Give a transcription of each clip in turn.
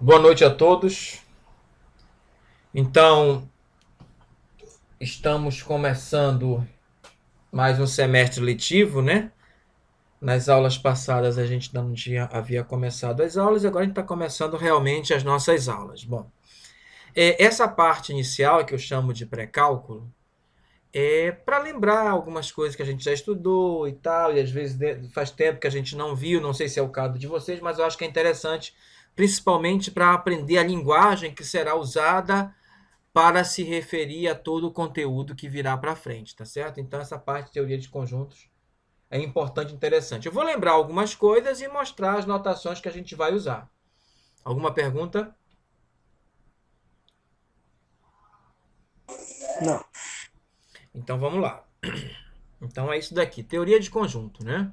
Boa noite a todos. Então, estamos começando mais um semestre letivo, né? Nas aulas passadas a gente não havia começado as aulas, e agora a gente está começando realmente as nossas aulas. Bom, essa parte inicial, que eu chamo de pré-cálculo, é para lembrar algumas coisas que a gente já estudou e tal, e às vezes faz tempo que a gente não viu, não sei se é o caso de vocês, mas eu acho que é interessante, principalmente para aprender a linguagem que será usada para se referir a todo o conteúdo que virá para frente, tá certo? Então, essa parte de teoria de conjuntos é importante e interessante. Eu vou lembrar algumas coisas e mostrar as notações que a gente vai usar. Alguma pergunta? Não. Então, vamos lá. Então, é isso daqui, teoria de conjunto, né?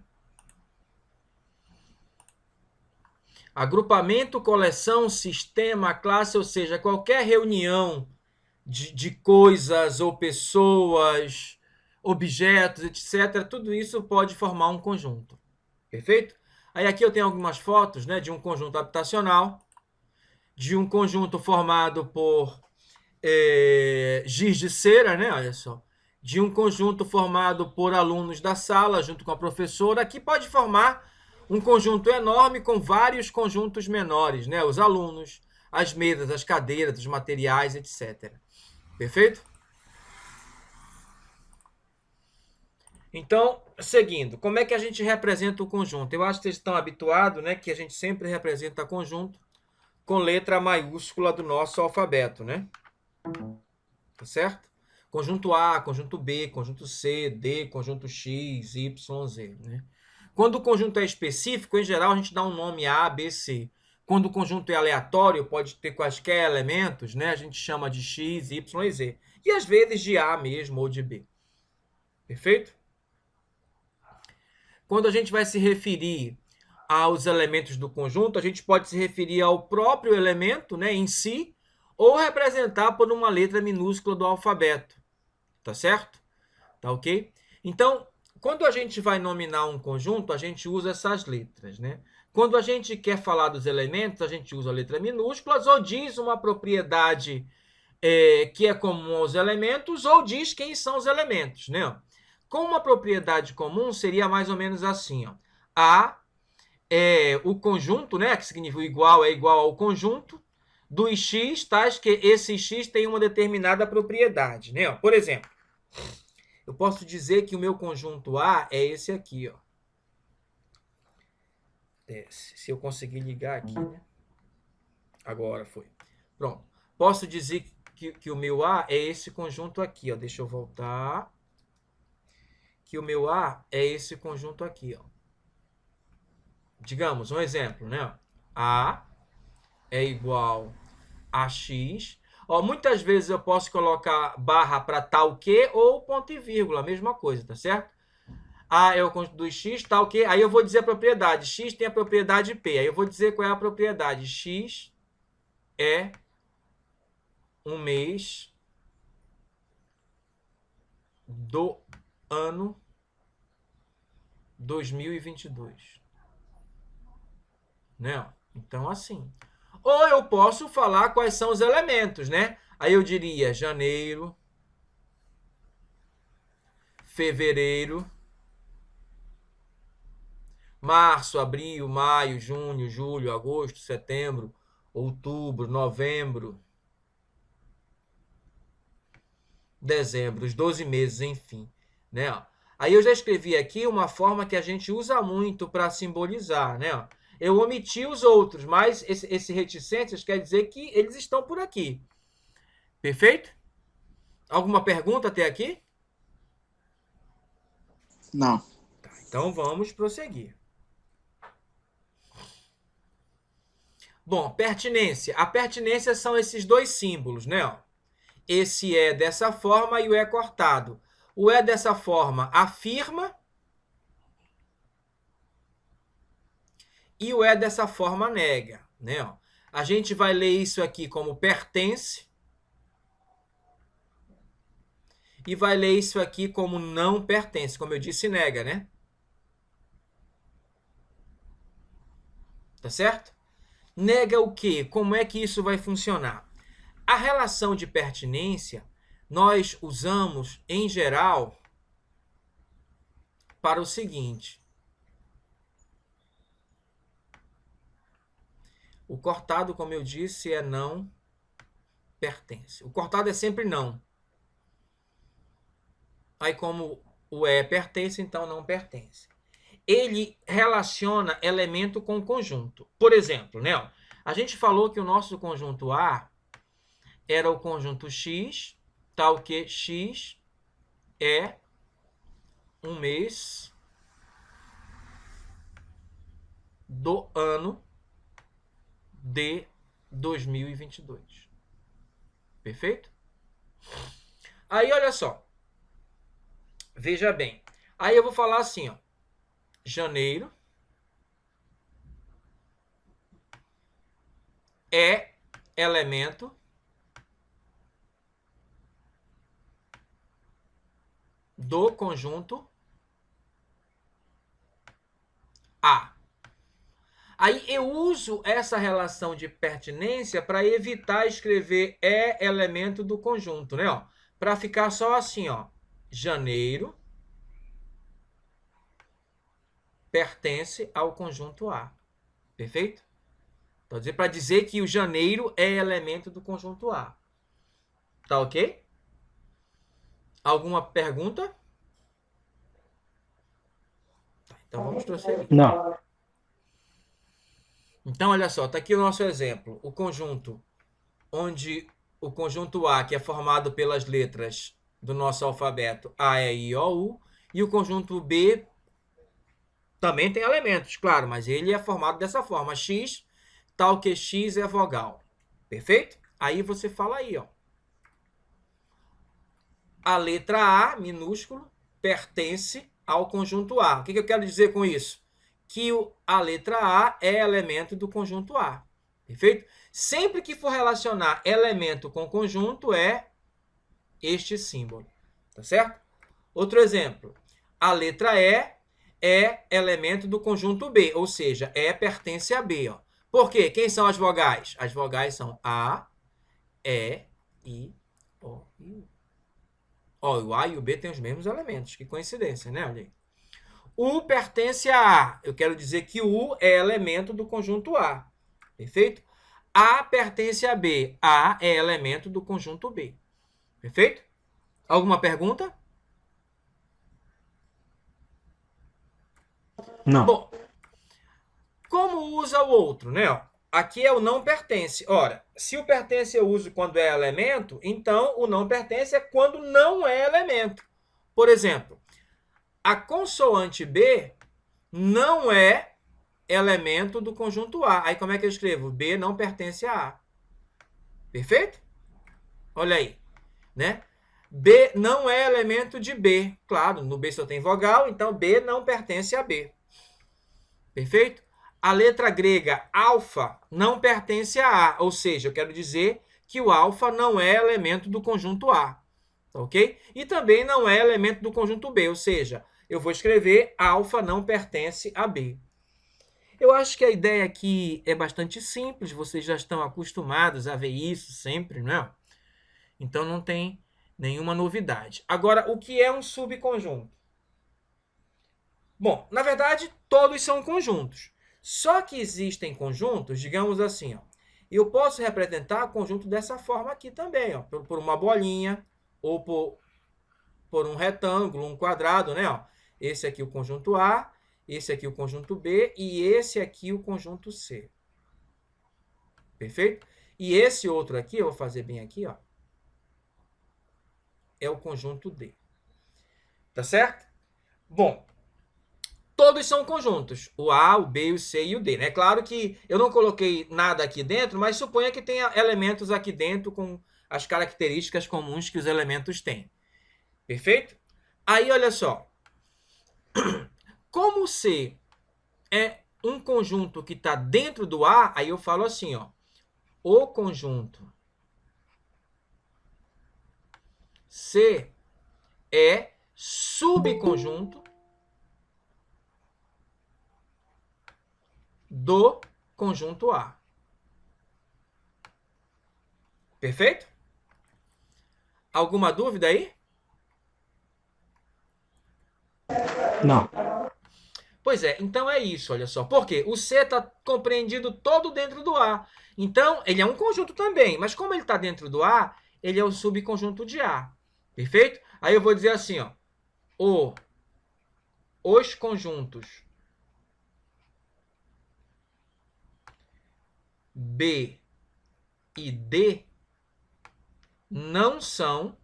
Agrupamento, coleção, sistema, classe, ou seja, qualquer reunião de coisas ou pessoas, objetos, etc., tudo isso pode formar um conjunto. Perfeito? Aí aqui eu tenho algumas fotos, né, de um conjunto habitacional, de um conjunto formado por giz de cera, né, olha só, de um conjunto formado por alunos da sala junto com a professora, que pode formar um conjunto enorme com vários conjuntos menores, né, os alunos, as mesas, as cadeiras, os materiais, etc. Perfeito? Então, seguindo, como é que a gente representa o conjunto? Eu acho que vocês estão habituados, né, que a gente sempre representa conjunto com letra maiúscula do nosso alfabeto, né? Tá certo? Conjunto A, conjunto B, conjunto C, D, conjunto X, Y, Z, né? Quando o conjunto é específico, em geral a gente dá um nome A, B, C. Quando o conjunto é aleatório, pode ter quaisquer elementos, né? A gente chama de X, Y e Z. E às vezes de A mesmo ou de B. Perfeito? Quando a gente vai se referir aos elementos do conjunto, a gente pode se referir ao próprio elemento, né, em si, ou representar por uma letra minúscula do alfabeto. Tá certo? Tá ok? Então, quando a gente vai nominar um conjunto, a gente usa essas letras, né? Quando a gente quer falar dos elementos, a gente usa letras minúsculas ou diz uma propriedade que é comum aos elementos ou diz quem são os elementos, né? Com uma propriedade comum seria mais ou menos assim, ó. A é o conjunto, né, que significa igual é igual ao conjunto dos x, tais que esse x tem uma determinada propriedade, né? Por exemplo, eu posso dizer que o meu conjunto A é esse aqui, ó. Se eu conseguir ligar aqui, né? Agora foi. Pronto. Posso dizer que o meu A é esse conjunto aqui, ó. Deixa eu voltar. Que o meu A é esse conjunto aqui, ó. Digamos, um exemplo, né? A é igual a x. Ó, muitas vezes eu posso colocar barra para tal que ou ponto e vírgula, a mesma coisa, tá certo? A é o conjunto dos x, tal que. Aí eu vou dizer a propriedade. X tem a propriedade P. Aí eu vou dizer qual é a propriedade. X é um mês do ano 2022, né? Então, assim. Ou eu posso falar quais são os elementos, né? Aí eu diria janeiro, fevereiro, março, abril, maio, junho, julho, agosto, setembro, outubro, novembro, dezembro, os 12 meses, enfim, né? Aí eu já escrevi aqui uma forma que a gente usa muito para simbolizar, né? Eu omiti os outros, mas esse reticências quer dizer que eles estão por aqui. Perfeito? Alguma pergunta até aqui? Não. Tá, então vamos prosseguir. Bom, pertinência. A pertinência são esses dois símbolos, né? Esse é dessa forma e o é cortado. O é dessa forma afirma e o é dessa forma nega, né? A gente vai ler isso aqui como pertence e vai ler isso aqui como não pertence, como eu disse, nega, né? Tá certo? Nega o quê? Como é que isso vai funcionar? A relação de pertinência nós usamos, em geral, para o seguinte. O cortado, como eu disse, é não pertence. O cortado é sempre não. Aí, como o é pertence, então não pertence. Ele relaciona elemento com conjunto. Por exemplo, né? A gente falou que o nosso conjunto A era o conjunto X, tal que X é um mês do ano de 2022. Perfeito? Aí, olha só. Veja bem. Aí eu vou falar assim, ó. Janeiro é elemento do conjunto A. Aí eu uso essa relação de pertinência para evitar escrever é elemento do conjunto, né? Para ficar só assim, ó. Janeiro pertence ao conjunto A. Perfeito? Então, para dizer que o janeiro é elemento do conjunto A. Tá ok? Alguma pergunta? Então vamos prosseguir. Não. Então, olha só, tá aqui o nosso exemplo. O conjunto onde o conjunto A, que é formado pelas letras do nosso alfabeto A, E, I, O, U, e o conjunto B também tem elementos, claro, mas ele é formado dessa forma, X, tal que X é vogal. Perfeito? Aí você fala aí, ó. A letra A, minúsculo, pertence ao conjunto A. O que eu quero dizer com isso? Que a letra A é elemento do conjunto A. Perfeito? Sempre que for relacionar elemento com conjunto, é este símbolo. Tá certo? Outro exemplo. A letra E é elemento do conjunto B, ou seja, E pertence a B. Ó. Por quê? Quem são as vogais? As vogais são A, E, I, O e U. Ó, o A e o B têm os mesmos elementos. Que coincidência, né? Olha aí. U pertence a A. Eu quero dizer que U é elemento do conjunto A. Perfeito? A pertence a B. A é elemento do conjunto B. Perfeito? Alguma pergunta? Não. Bom, como usa o outro, né? Aqui é o não pertence. Ora, se o pertence eu uso quando é elemento, então o não pertence é quando não é elemento. Por exemplo, a consoante B não é elemento do conjunto A. Aí como é que eu escrevo? B não pertence a A. Perfeito? Olha aí, né? B não é elemento de B. Claro, no B só tem vogal, então B não pertence a B. Perfeito? A letra grega alfa não pertence a A, ou seja, eu quero dizer que o alfa não é elemento do conjunto A. Ok? E também não é elemento do conjunto B, ou seja, eu vou escrever alfa não pertence a B. Eu acho que a ideia aqui é bastante simples, vocês já estão acostumados a ver isso sempre, não é? Então não tem nenhuma novidade. Agora, o que é um subconjunto? Bom, na verdade, todos são conjuntos. Só que existem conjuntos, digamos assim, ó. Eu posso representar conjunto dessa forma aqui também, ó, por uma bolinha ou por um retângulo, um quadrado, né? Ó. Esse aqui o conjunto A, esse aqui o conjunto B e esse aqui o conjunto C. Perfeito? E esse outro aqui, eu vou fazer bem aqui, ó, é o conjunto D. Tá certo? Bom, todos são conjuntos, o A, o B, o C e o D. É claro que eu não coloquei nada aqui dentro, mas suponha que tenha elementos aqui dentro com as características comuns que os elementos têm. Perfeito? Aí, olha só. Como o C é um conjunto que está dentro do A, aí eu falo assim, ó. O conjunto C é subconjunto do conjunto A. Perfeito? Alguma dúvida aí? Não. Pois é, então é isso, olha só. Por quê? O C está compreendido todo dentro do A. Então, ele é um conjunto também, mas como ele está dentro do A, ele é o subconjunto de A. Perfeito? Aí eu vou dizer assim, ó. Os conjuntos B e D não são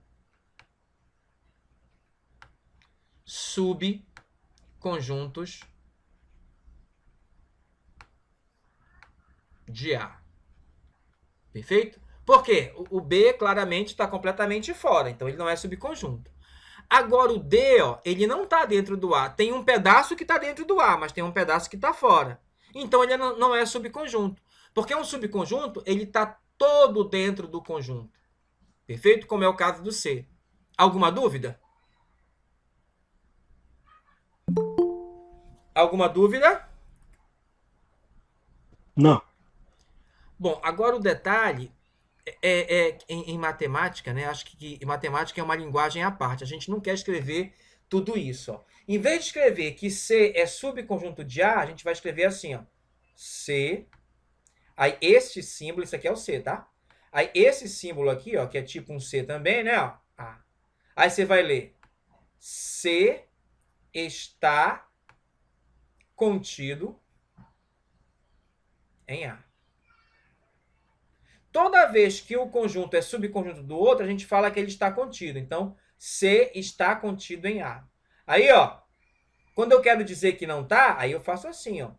subconjuntos de A. Perfeito? Por quê? O B claramente está completamente fora, então ele não é subconjunto. Agora o D, ó, ele não está dentro do A. Tem um pedaço que está dentro do A, mas tem um pedaço que está fora. Então ele não é subconjunto. Porque um subconjunto, ele está todo dentro do conjunto. Perfeito? Como é o caso do C. Alguma dúvida? Alguma dúvida? Não. Bom, agora o detalhe em matemática, né? Acho que matemática é uma linguagem à parte. A gente não quer escrever tudo isso. Ó. Em vez de escrever que C é subconjunto de A, a gente vai escrever assim, ó. C. Aí este símbolo, isso aqui é o C, tá? Aí esse símbolo aqui, ó, que é tipo um C também, né? Ó, A. Aí você vai ler C está contido em A. Toda vez que o conjunto é subconjunto do outro, a gente fala que ele está contido. Então, C está contido em A. Aí, ó, quando eu quero dizer que não está, aí eu faço assim, ó.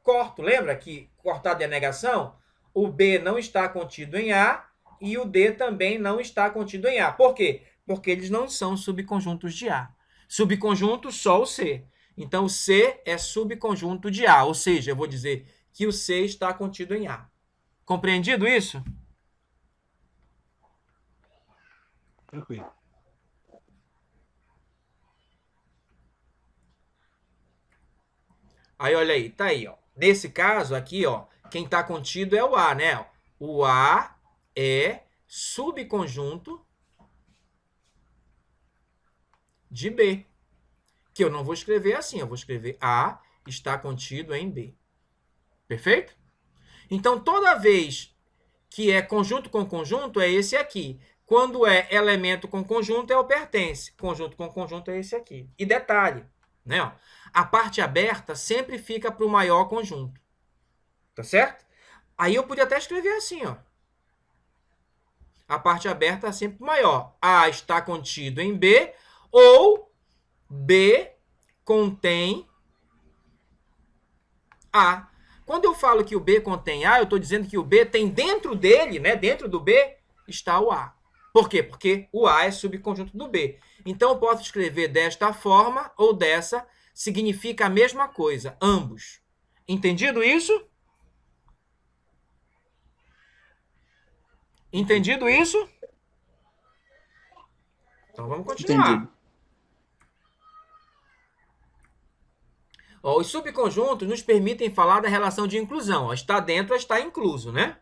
Corto, lembra que cortado é negação? O B não está contido em A e o D também não está contido em A. Por quê? Porque eles não são subconjuntos de A. Subconjunto só o C. Então, o C é subconjunto de A, ou seja, eu vou dizer que o C está contido em A. Compreendido isso? Tranquilo. Aí, olha aí, tá aí, ó. Nesse caso aqui, ó, quem está contido é o A, né? O A é subconjunto de B. Que eu não vou escrever assim, eu vou escrever A está contido em B. Perfeito? Então, toda vez que é conjunto com conjunto, é esse aqui. Quando é elemento com conjunto, é o pertence. Conjunto com conjunto é esse aqui. E detalhe, né? A parte aberta sempre fica para o maior conjunto. Tá certo? Aí eu podia até escrever assim, ó. A parte aberta é sempre maior. A está contido em B ou B contém A. Quando eu falo que o B contém A, eu estou dizendo que o B tem dentro dele, né? Dentro do B está o A. Por quê? Porque o A é subconjunto do B. Então eu posso escrever desta forma ou dessa, significa a mesma coisa, ambos. Entendido isso? Entendido isso? Então vamos Entendido. continuar. Ó, os subconjuntos nos permitem falar da relação de inclusão. Ó, está dentro, está incluso, né?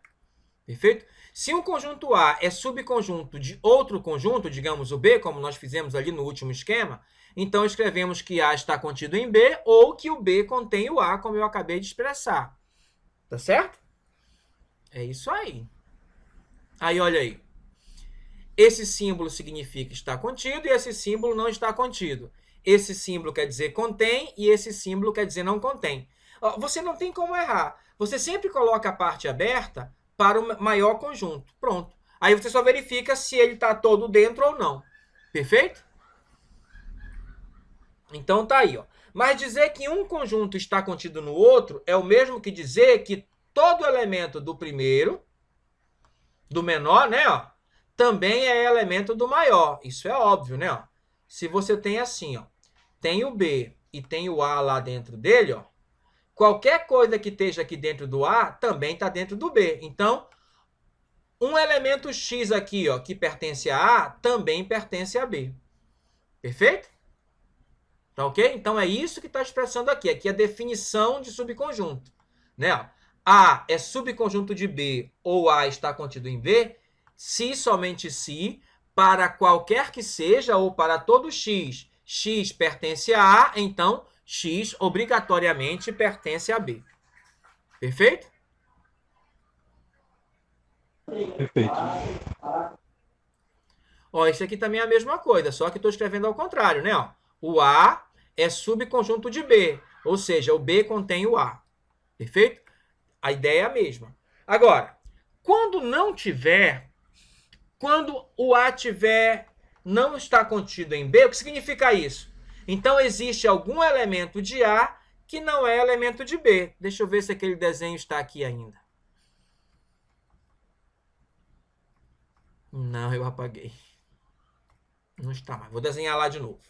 Perfeito? Se um conjunto A é subconjunto de outro conjunto, digamos o B, como nós fizemos ali no último esquema, então escrevemos que A está contido em B ou que o B contém o A, como eu acabei de expressar. Tá certo? É isso aí. Aí, olha aí. Esse símbolo significa está contido e esse símbolo não está contido. Esse símbolo quer dizer contém e esse símbolo quer dizer não contém. Você não tem como errar. Você sempre coloca a parte aberta para o maior conjunto. Pronto. Aí você só verifica se ele está todo dentro ou não. Perfeito? Então tá aí. Ó. Mas dizer que um conjunto está contido no outro é o mesmo que dizer que todo elemento do primeiro, do menor, né, ó, também é elemento do maior. Isso é óbvio, né? Ó. Se você tem assim, ó, tem o B e tem o A lá dentro dele, ó, qualquer coisa que esteja aqui dentro do A também está dentro do B. Então, um elemento X aqui, ó, que pertence a A, também pertence a B. Perfeito? Tá ok? Então, é isso que está expressando aqui. Aqui é a definição de subconjunto. Né? A é subconjunto de B ou A está contido em B se somente se, para qualquer que seja ou para todo x, x pertence a A, então x obrigatoriamente pertence a B. Perfeito? Perfeito. Ó, isso aqui também é a mesma coisa, só que estou escrevendo ao contrário, né? Ó, o A é subconjunto de B, ou seja, o B contém o A. Perfeito? A ideia é a mesma. Agora, quando não tiver, quando o A não está contido em B, o que significa isso? Então, existe algum elemento de A que não é elemento de B. Deixa eu ver se aquele desenho está aqui ainda. Não, eu apaguei. Não está mais. Vou desenhar lá de novo.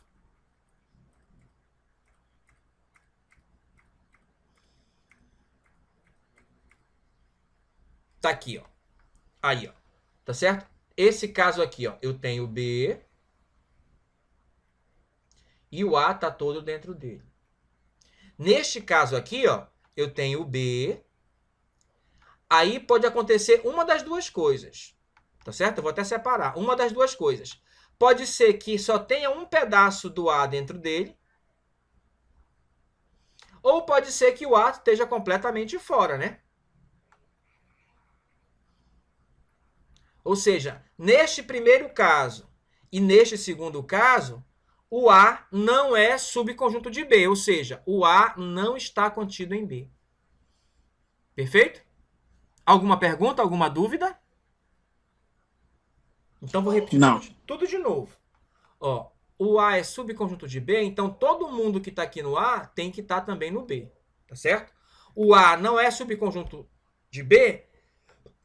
Tá aqui, ó. Aí, ó. Tá certo? Esse caso aqui, ó, eu tenho B e o A tá todo dentro dele. Neste caso aqui, ó, eu tenho B. Aí pode acontecer uma das duas coisas. Tá certo? Eu vou até separar. Uma das duas coisas. Pode ser que só tenha um pedaço do A dentro dele. Ou pode ser que o A esteja completamente fora, né? Ou seja, neste primeiro caso e neste segundo caso, o A não é subconjunto de B, ou seja, o A não está contido em B. Perfeito? Alguma pergunta, alguma dúvida? Então vou repetir tudo de novo. Ó, o A é subconjunto de B, então todo mundo que está aqui no A tem que estar também no B, tá certo? O A não é subconjunto de B,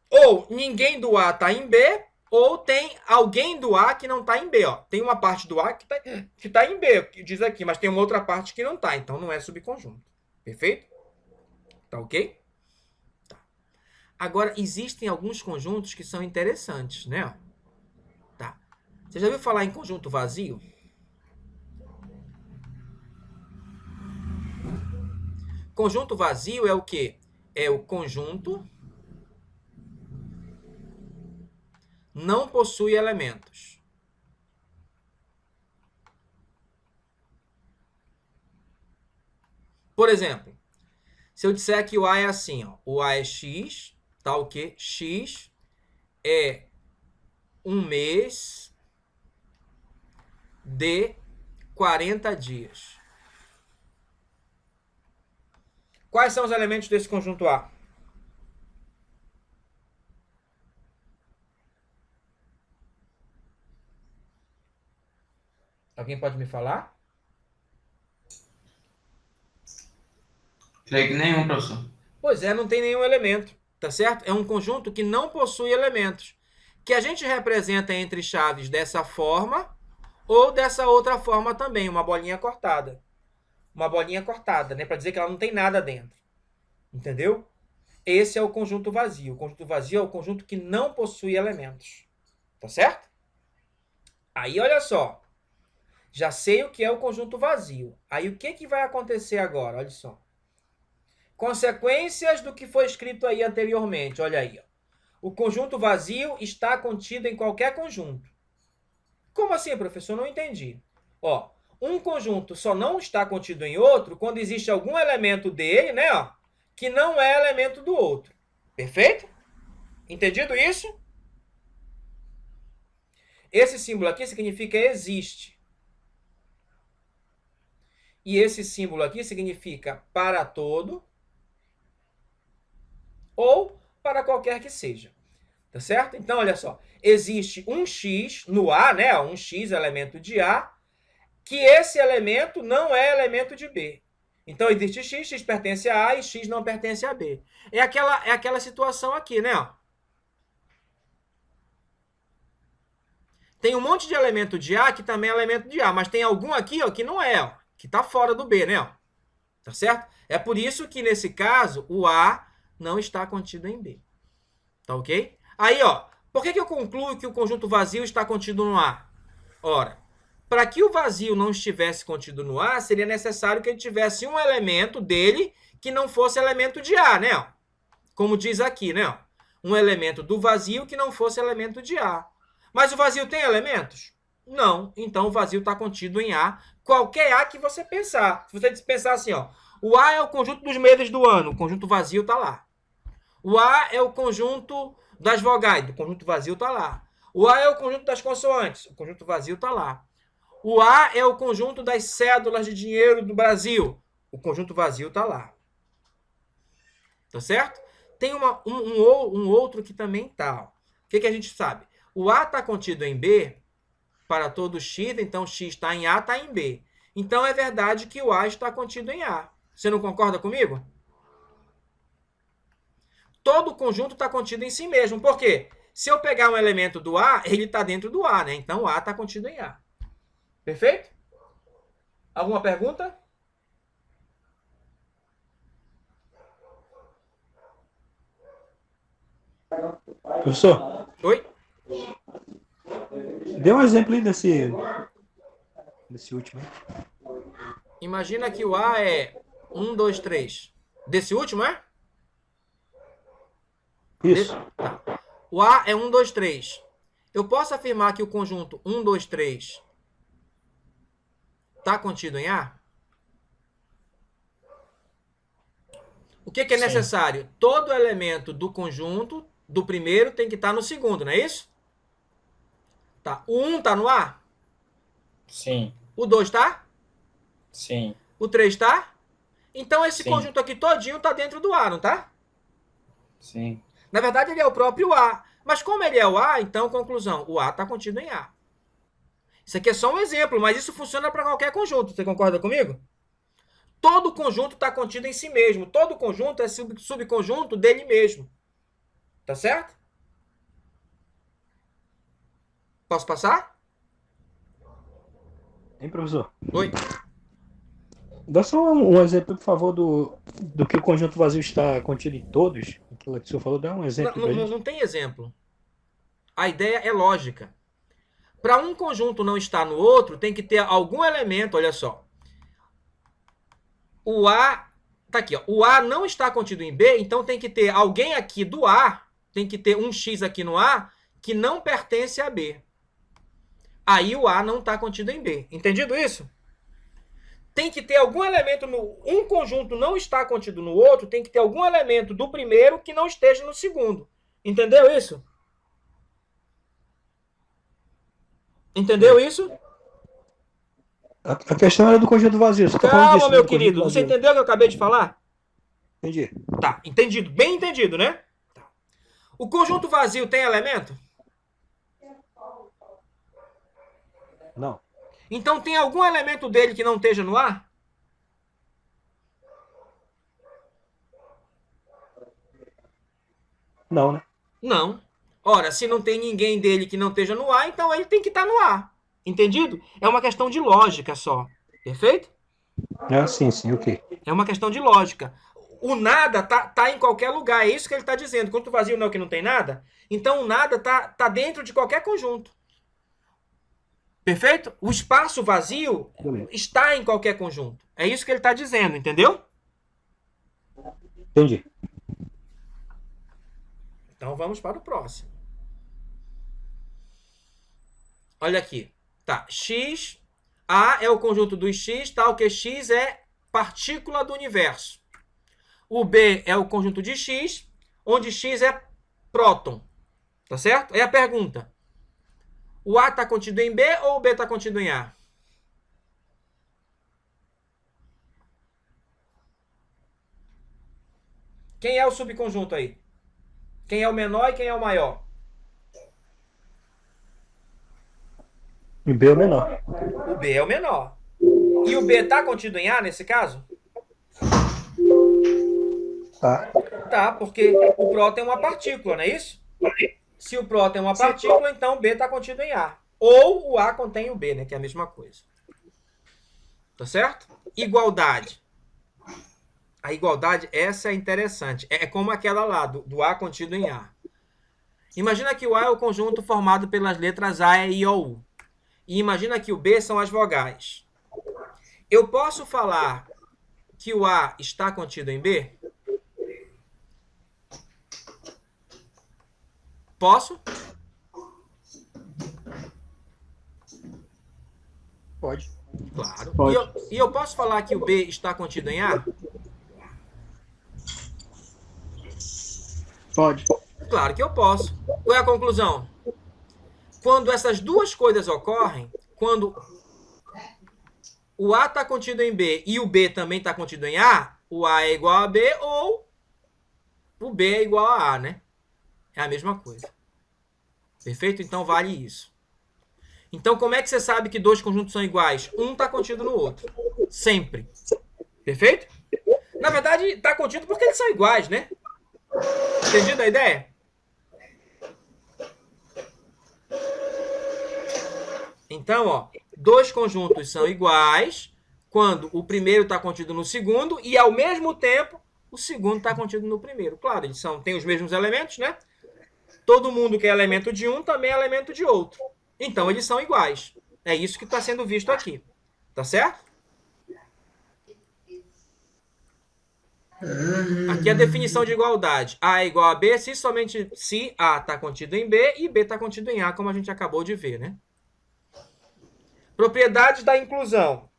ou ninguém do A está em B, ou tem alguém do A que não está em B. Ó. Tem uma parte do A que tá em B, que diz aqui, mas tem uma outra parte que não está, então não é subconjunto. Perfeito? Tá ok? Tá. Agora, existem alguns conjuntos que são interessantes, né? Tá. Você já ouviu falar em conjunto vazio? Conjunto vazio é o quê? É o conjunto não possui elementos. Por exemplo, se eu disser que o A é assim, ó, o A é X, tá o quê? X é um mês de 40 dias. Quais são os elementos desse conjunto A? Alguém pode me falar? Creio que nenhum, professor. Pois é, não tem nenhum elemento, tá certo? É um conjunto que não possui elementos, que a gente representa entre chaves dessa forma ou dessa outra forma também, uma bolinha cortada. Uma bolinha cortada, né? Para dizer que ela não tem nada dentro. Entendeu? Esse é o conjunto vazio. O conjunto vazio é o conjunto que não possui elementos. Tá certo? Aí, olha só. Já sei o que é o conjunto vazio. Aí, o que vai acontecer agora? Olha só. Consequências do que foi escrito aí anteriormente. Olha aí. Ó. O conjunto vazio está contido em qualquer conjunto. Como assim, professor? Não entendi. Ó, um conjunto só não está contido em outro quando existe algum elemento dele, né, ó, que não é elemento do outro. Perfeito? Entendido isso? Esse símbolo aqui significa existe. E esse símbolo aqui significa para todo ou para qualquer que seja. Tá certo? Então, olha só. Existe um X no A, né? Um X, elemento de A, que esse elemento não é elemento de B. Então, existe X, X pertence a A e X não pertence a B. É aquela situação aqui, né? Tem um monte de elemento de A que também é elemento de A, mas tem algum aqui, ó, que não é, ó, que está fora do B, né? Tá certo? É por isso que, nesse caso, o A não está contido em B. Tá ok? Aí, ó, por que eu concluo que o conjunto vazio está contido no A? Ora, para que o vazio não estivesse contido no A, seria necessário que ele tivesse um elemento dele que não fosse elemento de A, né? Como diz aqui, né? um elemento do vazio que não fosse elemento de A. Mas o vazio tem elementos? Não. Então o vazio está contido em A. Qualquer A que você pensar. Se você pensar assim, ó, o A é o conjunto dos meses do ano, o conjunto vazio está lá. O A é o conjunto das vogais, o conjunto vazio está lá. O A é o conjunto das consoantes, o conjunto vazio está lá. O A é o conjunto das cédulas de dinheiro do Brasil, o conjunto vazio está lá. Tá certo? Tem um outro que também está. O que a gente sabe? O A está contido em B para todo x, então x está em A, está em B. Então é verdade que o A está contido em A. Você não concorda comigo? Todo conjunto está contido em si mesmo. Por quê? Se eu pegar um elemento do A, ele está dentro do A, né? Então o A está contido em A. Perfeito? Alguma pergunta? Professor, Oi? dê um exemplo aí desse último aí. Imagina que o A é 1, 2, 3. Desse último, é? Isso. Tá. O A é 1, 2, 3. Eu posso afirmar que o conjunto 1, 2, 3 está contido em A? O que é Sim. necessário? Todo elemento do conjunto do primeiro tem que estar no segundo, não é isso? Tá. O 1 está no A? Sim, O 2 está? sim, O 3 está? Então esse Sim. conjunto aqui todinho está dentro do A, não tá? sim. Na verdade, ele é o próprio A. Mas como ele é o A, então, conclusão, o A está contido em A. Isso aqui é só um exemplo, mas isso funciona para qualquer conjunto. Você concorda comigo? Todo conjunto está contido em si mesmo. Todo conjunto é subconjunto dele mesmo. Tá certo? Posso passar? Hein, professor? Oi. Dá só um exemplo, por favor, do que o conjunto vazio está contido em todos. Aquilo que o senhor falou, dá um exemplo pra gente. Não tem exemplo. A ideia é lógica. Para um conjunto não estar no outro, tem que ter algum elemento, olha só. O A, tá aqui, ó. O A não está contido em B, então tem que ter alguém aqui do A, tem que ter um X aqui no A, que não pertence a B. Aí o A não está contido em B. Entendido isso? Tem que ter algum elemento no... Um conjunto não está contido no outro, tem que ter algum elemento do primeiro que não esteja no segundo. Entendeu isso? Entendeu isso? A questão era do conjunto vazio. Você tá falando Calma, disso, né, meu do conjunto querido. Você vazio. entendeu o que eu acabei de falar? Entendi. Tá, entendido. Bem entendido, né? Tá. O conjunto vazio tem elemento? Não. Então tem algum elemento dele que não esteja no A? Não, né? Não. Ora, se não tem ninguém dele que não esteja no A, então ele tem que estar no A. Entendido? É uma questão de lógica só. Perfeito? Ah, sim, ok. É uma questão de lógica. O nada tá em qualquer lugar. É isso que ele está dizendo. Conjunto vazio não é o que não tem nada? Então o nada tá dentro de qualquer conjunto. Perfeito? O espaço vazio Beleza. está em qualquer conjunto. É isso que ele está dizendo, entendeu? Entendi. Então vamos para o próximo. Olha aqui. Tá. X. A é o conjunto dos X, tal que X é partícula do universo. O B é o conjunto de X, onde X é próton. Tá certo? Aí a pergunta. O A está contido em B ou o B está contido em A? Quem é o subconjunto aí? Quem é o menor e quem é o maior? E B é o menor. O B é o menor. E o B está contido em A nesse caso? Tá. Tá, porque o próton é uma partícula, não é isso? Se o próton é uma partícula, então o B está contido em A. Ou o A contém o B, né? Que é a mesma coisa. Tá certo? Igualdade. A igualdade, essa é interessante. É como aquela lá, do A contido em A. Imagina que o A é o conjunto formado pelas letras A, E, I, O, U. E imagina que o B são as vogais. Eu posso falar que o A está contido em B? Posso? Pode. Claro. Pode. E eu posso falar que o B está contido em A? Pode. Claro que eu posso. Qual é a conclusão? Quando essas duas coisas ocorrem, quando o A está contido em B e o B também está contido em A, o A é igual a B ou o B é igual a A, né? É a mesma coisa. Perfeito? Então vale isso. Então como é que você sabe que dois conjuntos são iguais? Um está contido no outro. Sempre. Perfeito? Na verdade, está contido porque eles são iguais, né? Entendido a ideia? Então, ó, dois conjuntos são iguais quando o primeiro está contido no segundo e, ao mesmo tempo, o segundo está contido no primeiro. Claro, eles têm os mesmos elementos, né? Todo mundo que é elemento de um também é elemento de outro. Então, eles são iguais. É isso que está sendo visto aqui. Tá certo? Aqui é a definição de igualdade. A é igual a B somente se A está contido em B e B está contido em A, como a gente acabou de ver, né? Propriedades da inclusão.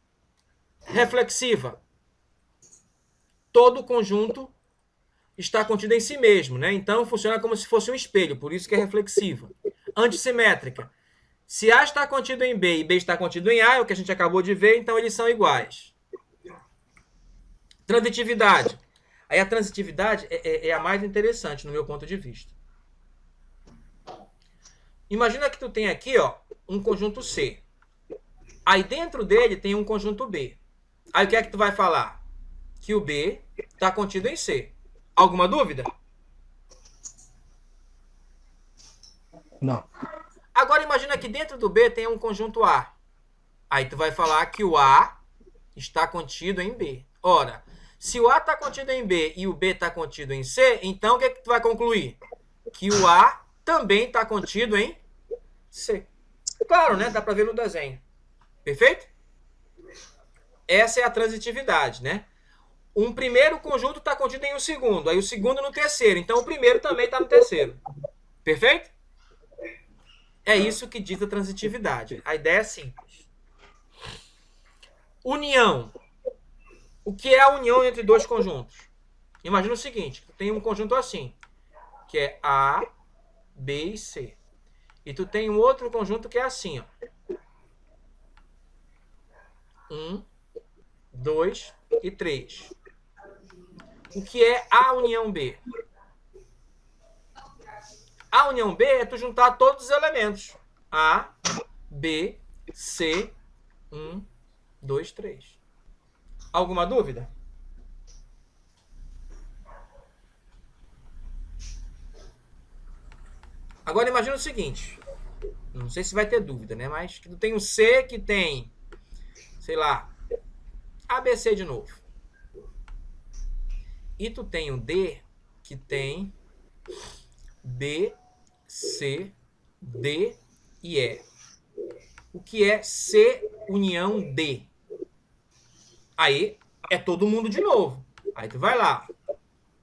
Reflexiva. Todo conjunto está contido em si mesmo, né? Então funciona como se fosse um espelho, por isso que é reflexiva. Antissimétrica. Se A está contido em B e B está contido em A, é o que a gente acabou de ver, então eles são iguais. Transitividade. Aí a transitividade é a mais interessante no meu ponto de vista. Imagina que tu tem aqui, ó, um conjunto C. Aí dentro dele tem um conjunto B. Aí o que é que tu vai falar? Que o B está contido em C. Alguma dúvida? Não. Agora imagina que dentro do B tem um conjunto A. Aí tu vai falar que o A está contido em B. Ora, se o A está contido em B e o B está contido em C, então o que é que tu vai concluir? Que o A também está contido em C. Claro, né? Dá para ver no desenho. Perfeito? Essa é a transitividade, né? Um primeiro conjunto está contido em um segundo, aí o segundo no terceiro. Então o primeiro também está no terceiro. Perfeito? É isso que diz a transitividade. A ideia é simples. União. O que é a união entre dois conjuntos? Imagina o seguinte, tem um conjunto assim, que é A, B e C. E tu tem um outro conjunto que é assim, ó. 1, 2 e 3. O que é a união B? A união B é tu juntar todos os elementos. A, B, C, 1, 2, 3. Alguma dúvida? Agora imagina o seguinte. Não sei se vai ter dúvida, né? Mas tu tem o C que tem, sei lá, ABC de novo. E tu tem o D que tem B, C, D e E. O que é C união D? Aí é todo mundo de novo. Aí tu vai lá.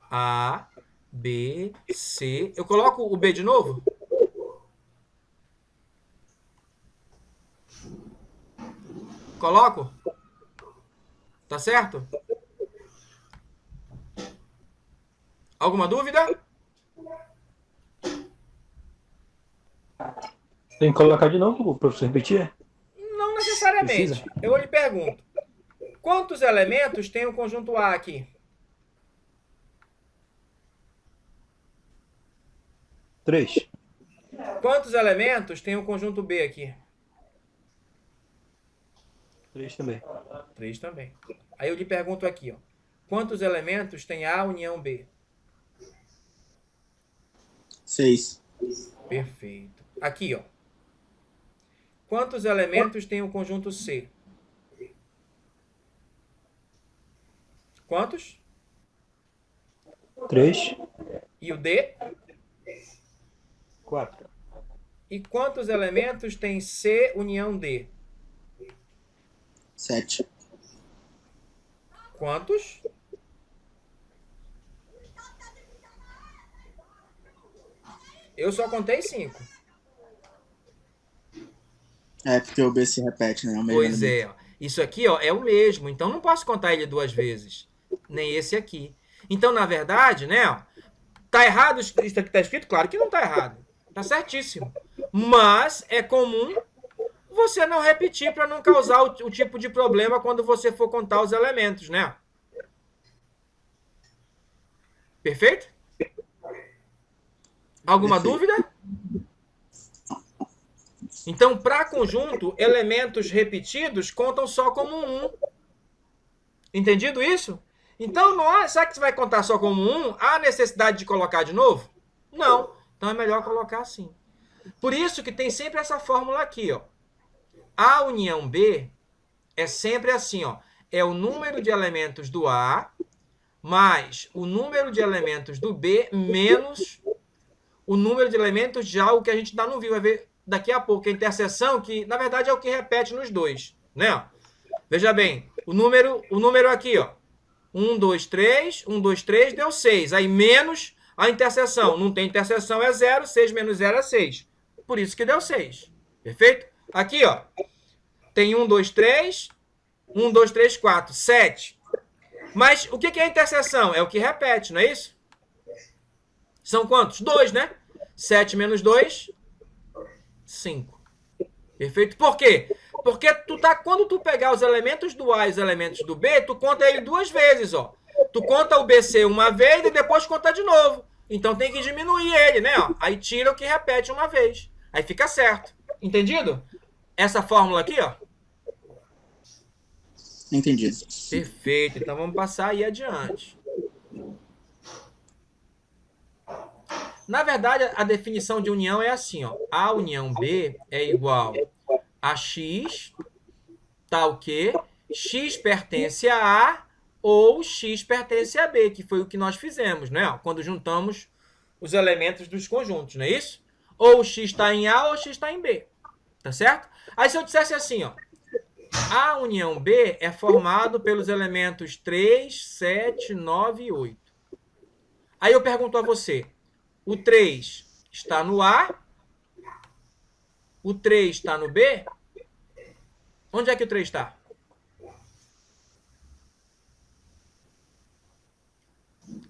A, B, C. Eu coloco o B de novo? Coloco? Tá certo? Alguma dúvida? Tem que colocar de novo, professor, repetir? Não necessariamente. Precisa? Eu lhe pergunto. Quantos elementos tem o conjunto A aqui? 3. Quantos elementos tem o conjunto B aqui? 3 também. 3 também. Aí eu lhe pergunto aqui, ó. Quantos elementos tem A união B? 6. Perfeito. Aqui, ó. Quantos elementos tem o conjunto C? Quantos? 3. E o D? 4. E quantos elementos tem C união D? 7. Quantos? Eu só contei 5. É, porque o B se repete, né? É o mesmo Pois elemento. é. Isso aqui, ó, é o mesmo. Então não posso contar ele 2 vezes. Nem esse aqui. Então, na verdade, né? Ó, tá errado isso aqui tá escrito? Claro que não tá errado. Tá certíssimo. Mas é comum você não repetir para não causar o tipo de problema quando você for contar os elementos, né? Perfeito? Alguma Perfeito. dúvida? Então, para conjunto, elementos repetidos contam só como um. Entendido isso? Então, será que você vai contar só como um? Há necessidade de colocar de novo? Não. Então é melhor colocar assim. Por isso que tem sempre essa fórmula aqui, ó. A união B é sempre assim, ó. É o número de elementos do A mais o número de elementos do B menos o número de elementos de algo que a gente ainda não viu. Vai ver daqui a pouco a interseção, que na verdade é o que repete nos dois, né? Veja bem, o número aqui, ó. 1, 2, 3, 1, 2, 3, deu 6. Aí menos a interseção. Não tem interseção, é 0. 6 menos 0 é 6. Por isso que deu 6. Perfeito? Aqui, ó. Tem 1, 2, 3. 1, 2, 3, 4. 7. Mas o que é a interseção? É o que repete, não é isso? São quantos? 2, né? 7 menos 2, 5. Perfeito? Por quê? Porque quando tu pegar os elementos do A e os elementos do B, tu conta ele 2 vezes, ó. Tu conta o BC uma vez e depois conta de novo. Então tem que diminuir ele, né? Ó. Aí tira o que repete uma vez. Aí fica certo. Entendido? Essa fórmula aqui, ó. Entendido. Perfeito. Então vamos passar aí adiante. Na verdade, a definição de união é assim, ó. A união B é igual a X, tal que X pertence a A ou X pertence a B, que foi o que nós fizemos, né? Quando juntamos os elementos dos conjuntos, não é isso? Ou X está em A ou X está em B, tá certo? Aí se eu dissesse assim, ó, a união B é formado pelos elementos 3, 7, 9 e 8. Aí eu pergunto a você, o 3 está no A, o 3 está no B? Onde é que o 3 está?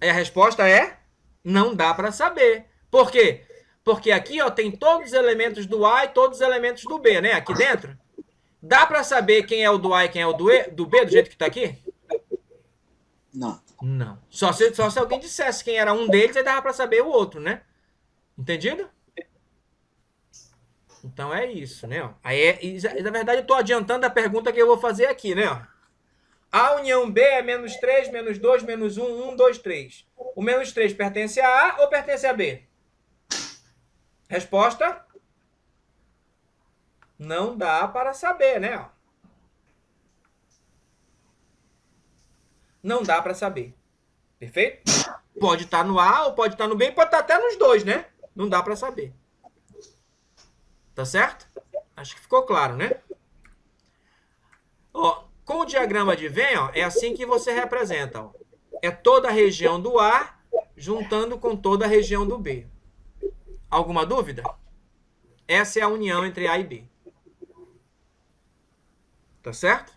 Aí a resposta é: não dá para saber. Por quê? Porque aqui, ó, tem todos os elementos do A e todos os elementos do B, né? Aqui dentro. Dá para saber quem é o do A e quem é o do B, do jeito que está aqui? Não. Não. Só se alguém dissesse quem era um deles, aí dava para saber o outro, né? Entendido? Então é isso, né? Aí na verdade, eu estou adiantando a pergunta que eu vou fazer aqui, né? A união B é menos 3, menos 2, menos 1, 1, 2, 3. O menos 3 pertence a A ou pertence a B? Resposta? Não dá para saber, né? Não dá para saber. Perfeito? Pode estar no A ou pode estar no B, pode estar até nos dois, né? Não dá para saber. Tá certo? Acho que ficou claro, né? Ó, com o diagrama de Venn, ó, é assim que você representa. Ó. É toda a região do A juntando com toda a região do B. Alguma dúvida? Essa é a união entre A e B. Tá certo?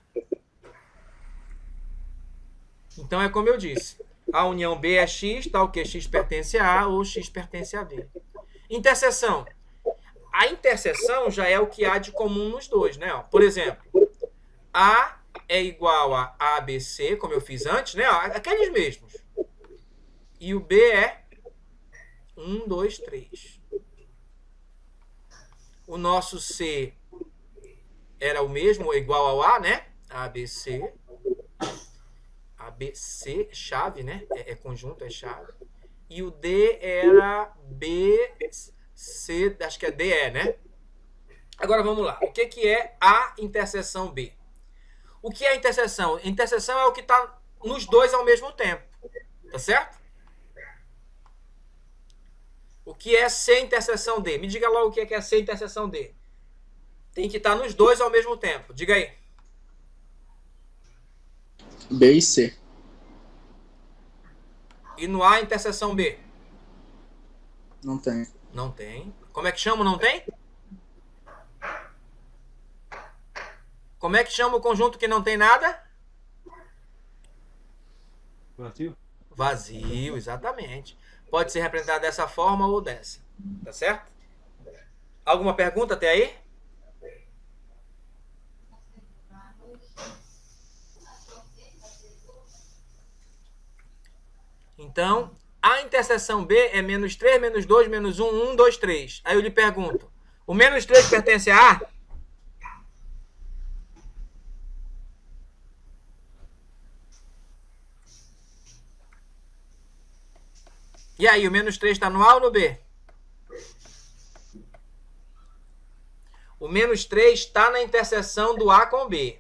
Então é como eu disse. A união B é X, tal que X pertence a A ou X pertence a B. Interseção. A interseção já é o que há de comum nos dois, né? Por exemplo, A é igual a ABC, como eu fiz antes, né? Aqueles mesmos. E o B é 1, 2, 3. O nosso C era o mesmo, ou igual ao A, né? ABC. ABC, chave, né? É conjunto, é chave. E o D era BC, acho que é DE, né? Agora vamos lá. O que é a interseção B? O que é a interseção? Interseção é o que está nos dois ao mesmo tempo. Tá certo? O que é C interseção D? Me diga logo o que é C interseção D. Tem que estar nos dois ao mesmo tempo. Diga aí. B e C. E no A interseção B? Não tem. Não tem. Como é que chama o não tem? Como é que chama o conjunto que não tem nada? Vazio? Vazio, exatamente. Pode ser representado dessa forma ou dessa. Tá certo? Alguma pergunta até aí? Então, a interseção B é menos 3, menos 2, menos 1, 1, 2, 3. Aí eu lhe pergunto, o menos 3 pertence a A? E aí, o menos 3 está no A ou no B? O menos 3 está na interseção do A com B.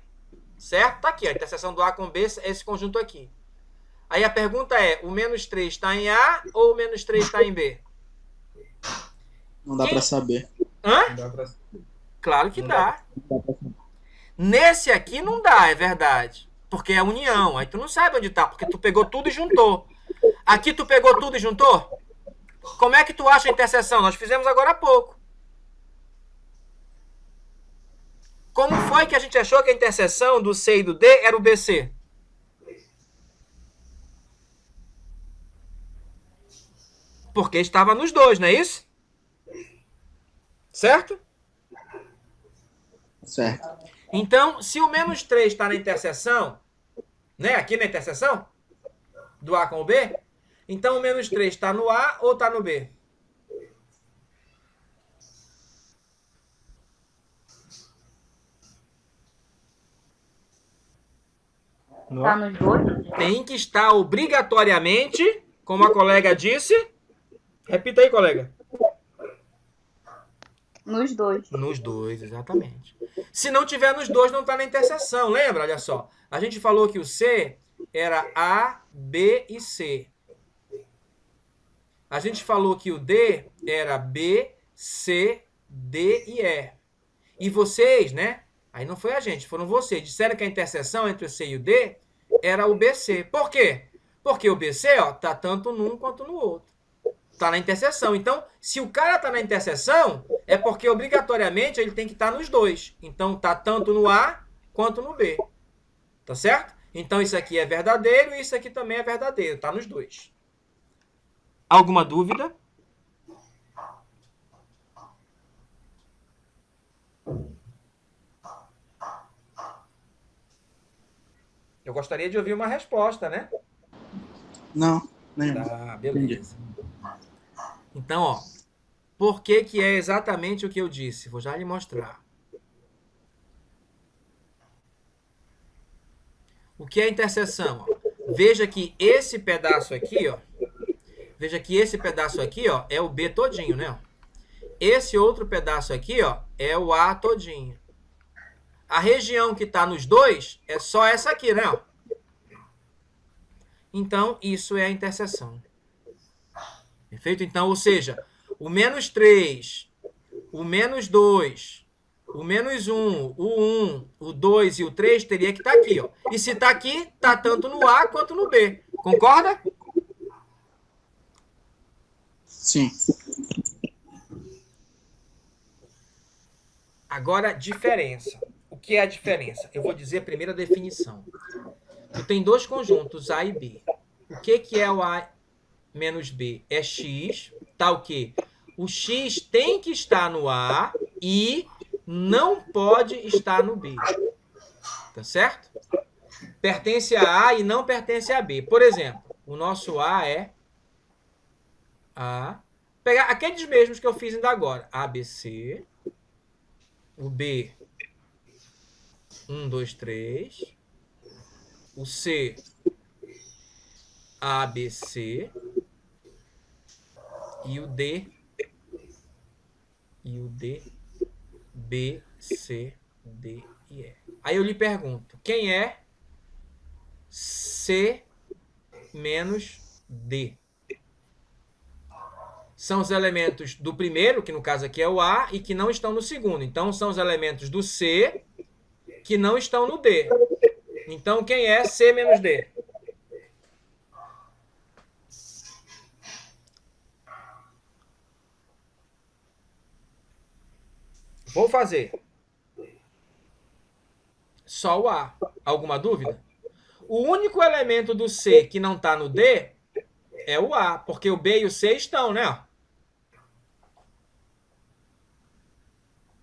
Certo? Está aqui, a interseção do A com B, esse conjunto aqui. Aí a pergunta é, o menos 3 está em A ou o menos 3 está em B? Não dá pra saber. Hã? Não dá pra... Claro que Não dá. Não dá pra saber. Nesse aqui não dá, é verdade. Porque é união. Aí tu não sabe onde tá, porque tu pegou tudo e juntou. Aqui tu pegou tudo e juntou? Como é que tu acha a interseção? Nós fizemos agora há pouco. Como foi que a gente achou que a interseção do C e do D era o BC? Porque estava nos dois, não é isso? Certo? Certo. Então, se o menos 3 está na interseção, né? Aqui na interseção, do A com o B, então o menos 3 está no A ou está no B? Tá nos dois? Tem que estar obrigatoriamente, como a colega disse. Repita aí, colega. Nos dois. Nos dois, exatamente. Se não tiver nos dois, não está na interseção. Lembra? Olha só. A gente falou que o C era A, B e C. A gente falou que o D era B, C, D e E. E vocês, né? Aí não foi a gente, foram vocês. Disseram que a interseção entre o C e o D era o BC. Por quê? Porque o BC, ó, tá tanto num quanto no outro. Tá na interseção. Então, se o cara tá na interseção, é porque obrigatoriamente ele tem que estar nos dois. Então, tá tanto no A quanto no B. Tá certo? Então, isso aqui é verdadeiro e isso aqui também é verdadeiro. Tá nos dois. Alguma dúvida? Eu gostaria de ouvir uma resposta, né? Não, nenhum. Tá, beleza. Então, ó, por que que é exatamente o que eu disse? Vou já lhe mostrar. O que é interseção? Ó? Veja que esse pedaço aqui, ó, é o B todinho, né? Esse outro pedaço aqui, ó, é o A todinho. A região que está nos dois é só essa aqui, né? Então, isso é a interseção. Perfeito? Então, ou seja, o menos 3, o menos 2, o menos 1, o 1, o 2 e o 3 teria que estar aqui, ó. E se está aqui, está tanto no A quanto no B. Concorda? Sim. Agora, diferença. O que é a diferença? Eu vou dizer primeiro a definição. Tu tem dois conjuntos, A e B. O que é o A menos B? É X, tá o quê? O X tem que estar no A e não pode estar no B. Tá certo? Pertence a A e não pertence a B. Por exemplo, o nosso A é A. Pegar aqueles mesmos que eu fiz ainda agora. ABC. O B, 1, 2, 3. O C, ABC. E o D, B, C, D e E. Aí eu lhe pergunto, quem é C menos D? São os elementos do primeiro, que no caso aqui é o A, e que não estão no segundo. Então, são os elementos do C que não estão no D. Então, quem é C menos D? Vou fazer. Só o A. Alguma dúvida? O único elemento do C que não está no D é o A, porque o B e o C estão, né?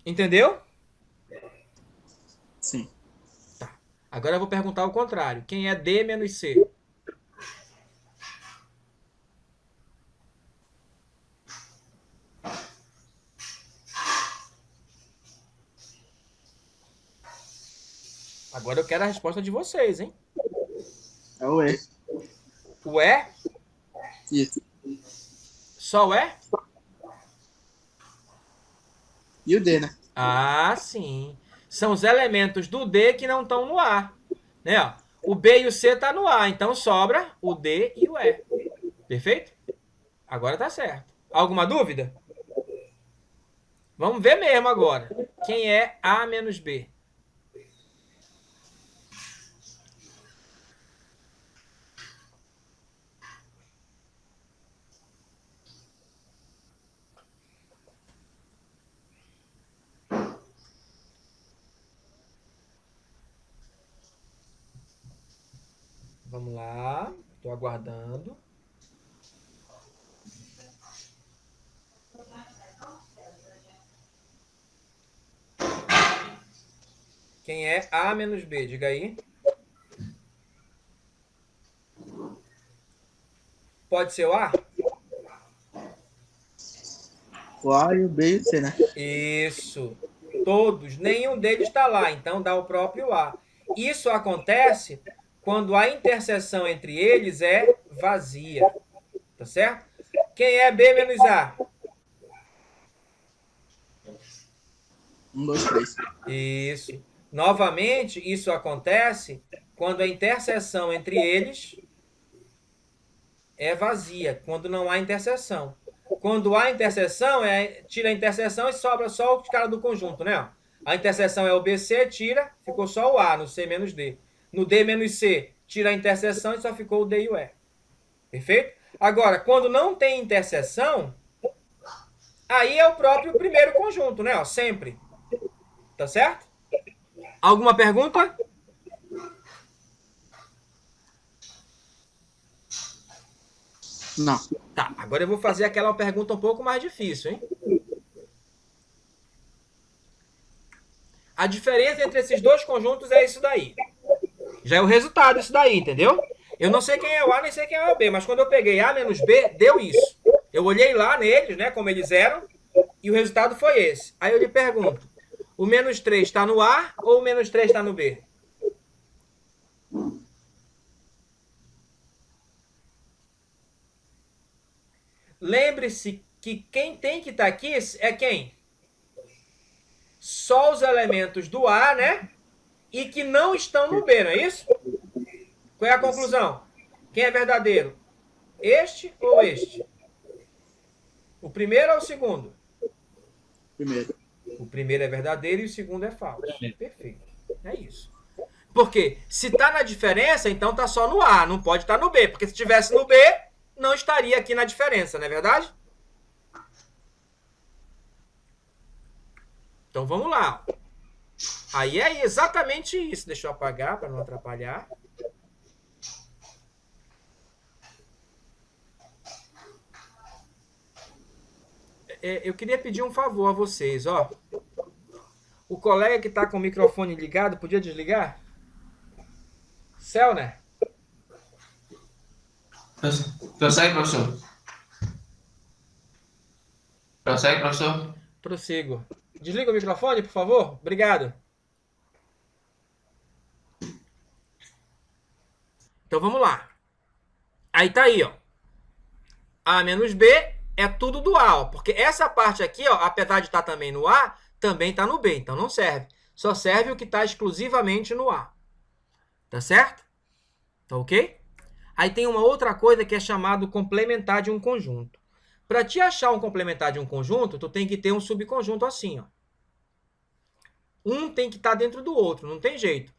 Entendeu? Sim. Tá. Agora eu vou perguntar o contrário. Quem é D menos C? Agora eu quero a resposta de vocês, hein? É o E. O E? Isso. Só o E? E o D, né? Ah, sim. São os elementos do D que não estão no A. Né? Ó, o B e o C tá no A, então sobra o D e o E. Perfeito? Agora tá certo. Alguma dúvida? Vamos ver mesmo agora. Quem é A menos B? Vamos lá. Estou aguardando. Quem é A menos B? Diga aí. Pode ser o A? O A e o B e o C, né? Isso. Todos. Nenhum deles está lá. Então dá o próprio A. Isso acontece quando a interseção entre eles é vazia. Tá certo? Quem é B menos A? 1, 2, 3. Isso. Novamente, isso acontece quando a interseção entre eles é vazia, quando não há interseção. Quando há interseção, tira a interseção e sobra só o cara do conjunto, né? A interseção é o BC, tira, ficou só o A no C menos D. No D menos C, tira a interseção e só ficou o D e o E. Perfeito? Agora, quando não tem interseção, aí é o próprio primeiro conjunto, né? Ó, sempre. Tá certo? Alguma pergunta? Não. Tá, agora eu vou fazer aquela pergunta um pouco mais difícil, hein? A diferença entre esses dois conjuntos é isso daí. Já é o resultado isso daí, entendeu? Eu não sei quem é o A, nem sei quem é o B, mas quando eu peguei A menos B, deu isso. Eu olhei lá neles, né, como eles eram, e o resultado foi esse. Aí eu lhe pergunto, o menos 3 está no A ou o menos 3 está no B? Lembre-se que quem tem que estar aqui é quem? Só os elementos do A, né? E que não estão no B, não é isso? Qual é a conclusão? Quem é verdadeiro? Este ou este? O primeiro ou o segundo? Primeiro. O primeiro é verdadeiro e o segundo é falso. Perfeito. É isso. Porque se está na diferença, então está só no A, não pode estar no B. Porque se estivesse no B, não estaria aqui na diferença, não é verdade? Então vamos lá. Aí é exatamente isso. Deixa eu apagar para não atrapalhar. Eu queria pedir um favor a vocês, ó. O colega que está com o microfone ligado, podia desligar? Celner? Prossegue, professor. Prossegue, professor. Prossigo. Desliga o microfone, por favor. Obrigado. Então vamos lá. Aí tá aí, ó. A menos B é tudo do A, ó. Porque essa parte aqui, ó, apesar de estar também no A, também está no B. Então não serve. Só serve o que está exclusivamente no A. Tá certo? Tá ok? Aí tem uma outra coisa que é chamado complementar de um conjunto. Para te achar um complementar de um conjunto, tu tem que ter um subconjunto assim, ó. Um tem que estar dentro do outro, não tem jeito.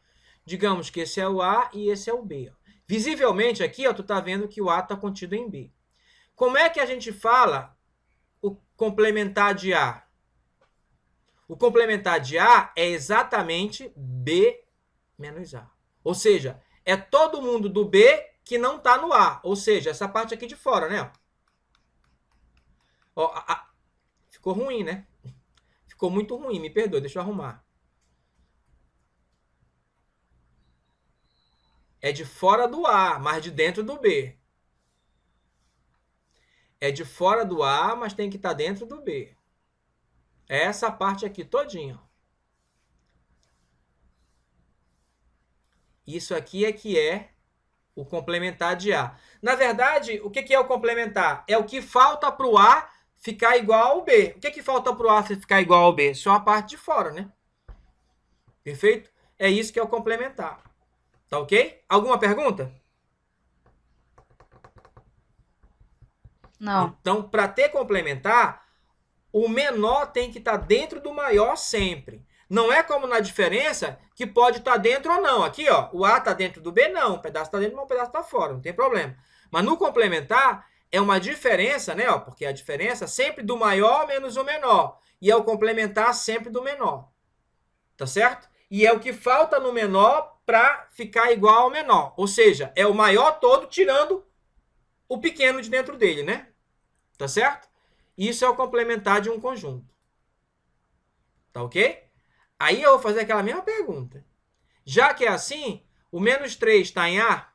Digamos que esse é o A e esse é o B. Ó. Visivelmente aqui, ó, tu tá vendo que o A está contido em B. Como é que a gente fala o complementar de A? O complementar de A é exatamente B menos A. Ou seja, é todo mundo do B que não está no A. Ou seja, essa parte aqui de fora, né? Ó, ficou ruim, né? Ficou muito ruim, me perdoe, deixa eu arrumar. É de fora do A, mas de dentro do B. É de fora do A, mas tem que estar dentro do B. É essa parte aqui todinha. Isso aqui é que é o complementar de A. Na verdade, o que é o complementar? É o que falta para o A ficar igual ao B. O que falta para o A ficar igual ao B? Só a parte de fora, né? Perfeito? É isso que é o complementar. Tá ok? Alguma pergunta? Não. Então, para ter complementar, o menor tem que estar dentro do maior sempre. Não é como na diferença, que pode estar dentro ou não. Aqui, ó, o A está dentro do B, não. Um pedaço está dentro, mas um pedaço está fora. Não tem problema. Mas no complementar, é uma diferença, né? Ó, porque a diferença sempre do maior menos o menor. E é o complementar sempre do menor. Tá certo? E é o que falta no menor para ficar igual ao menor. Ou seja, é o maior todo tirando o pequeno de dentro dele, né? Tá certo? Isso é o complementar de um conjunto. Tá ok? Aí eu vou fazer aquela mesma pergunta. Já que é assim, o menos 3 está em A?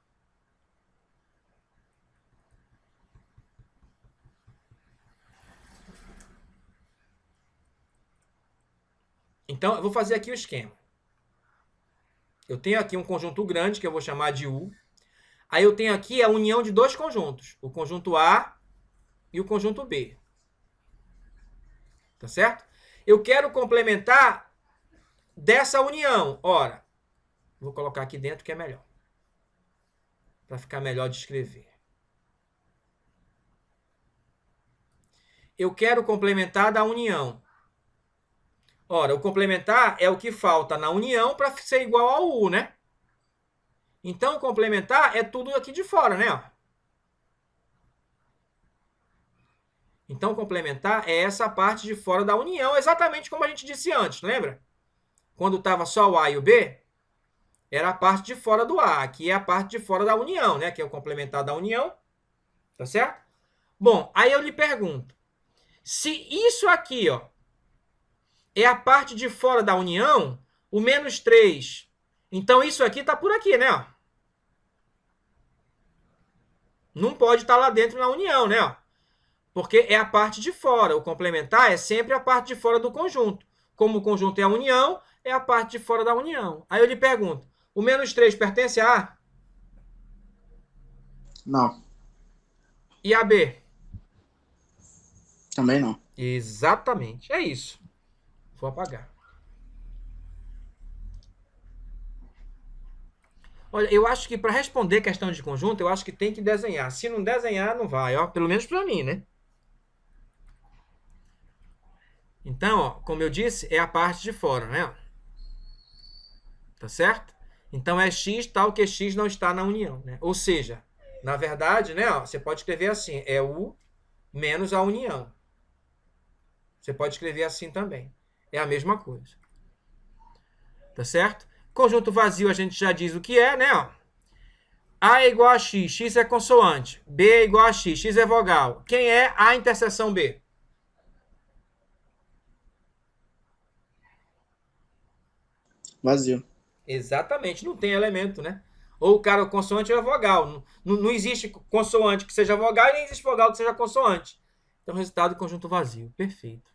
Então, eu vou fazer aqui o esquema. Eu tenho aqui um conjunto grande, que eu vou chamar de U. Aí eu tenho aqui a união de dois conjuntos. O conjunto A e o conjunto B. Tá certo? Eu quero complementar dessa união. Ora, vou colocar aqui dentro que é melhor. Para ficar melhor de escrever. Eu quero complementar da união. Ora, o complementar é o que falta na união para ser igual ao U, né? Então, o complementar é tudo aqui de fora, né? Então, complementar é essa parte de fora da união, exatamente como a gente disse antes, lembra? Quando estava só o A e o B, era a parte de fora do A. Aqui é a parte de fora da união, né? Que é o complementar da união. Tá certo? Bom, aí eu lhe pergunto. Se isso aqui, ó, é a parte de fora da união, o menos 3. Então, isso aqui está por aqui, né? Não pode estar lá dentro na união, né? Porque é a parte de fora. O complementar é sempre a parte de fora do conjunto. Como o conjunto é a união, é a parte de fora da união. Aí eu lhe pergunto, o menos 3 pertence a A? Não. E a B? Também não. Exatamente. É isso. Vou apagar. Olha, eu acho que para responder questão de conjunto, eu acho que tem que desenhar. Se não desenhar, não vai, ó. Pelo menos para mim, né? Então, ó, como eu disse, é a parte de fora, né? Tá certo? Então, é x tal que x não está na união, né? Ou seja, na verdade, né, ó, você pode escrever assim, é U menos a união. Você pode escrever assim também. É a mesma coisa. Tá certo? Conjunto vazio a gente já diz o que é, né? Ó. A é igual a x, x é consoante. B é igual a x, x é vogal. Quem é A interseção B? Vazio. Exatamente, não tem elemento, né? Ou o cara, o consoante é vogal. Não existe consoante que seja vogal e nem existe vogal que seja consoante. Então, resultado de conjunto vazio. Perfeito.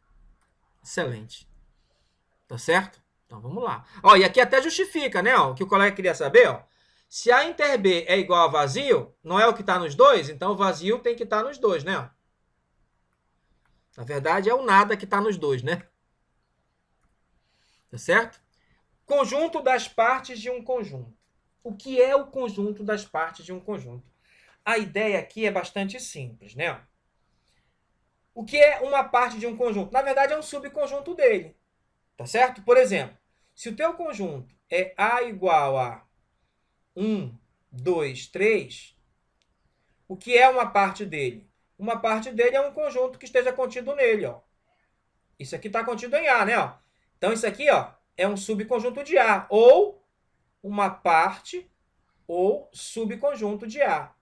Excelente. Tá certo? Então, vamos lá. Ó, e aqui até justifica, né? Ó, o que o colega queria saber, ó. Se A inter B é igual a vazio, não é o que está nos dois, então o vazio tem que estar nos dois, né? Na verdade, é o nada que está nos dois, né? Tá certo? Conjunto das partes de um conjunto. O que é o conjunto das partes de um conjunto? A ideia aqui é bastante simples, né? O que é uma parte de um conjunto? Na verdade, é um subconjunto dele. Tá certo? Por exemplo, se o teu conjunto é A igual a 1, 2, 3, o que é uma parte dele? Uma parte dele é um conjunto que esteja contido nele, ó. Isso aqui está contido em A, né? Ó. Então, isso aqui, ó, é um subconjunto de A, ou uma parte ou subconjunto de A.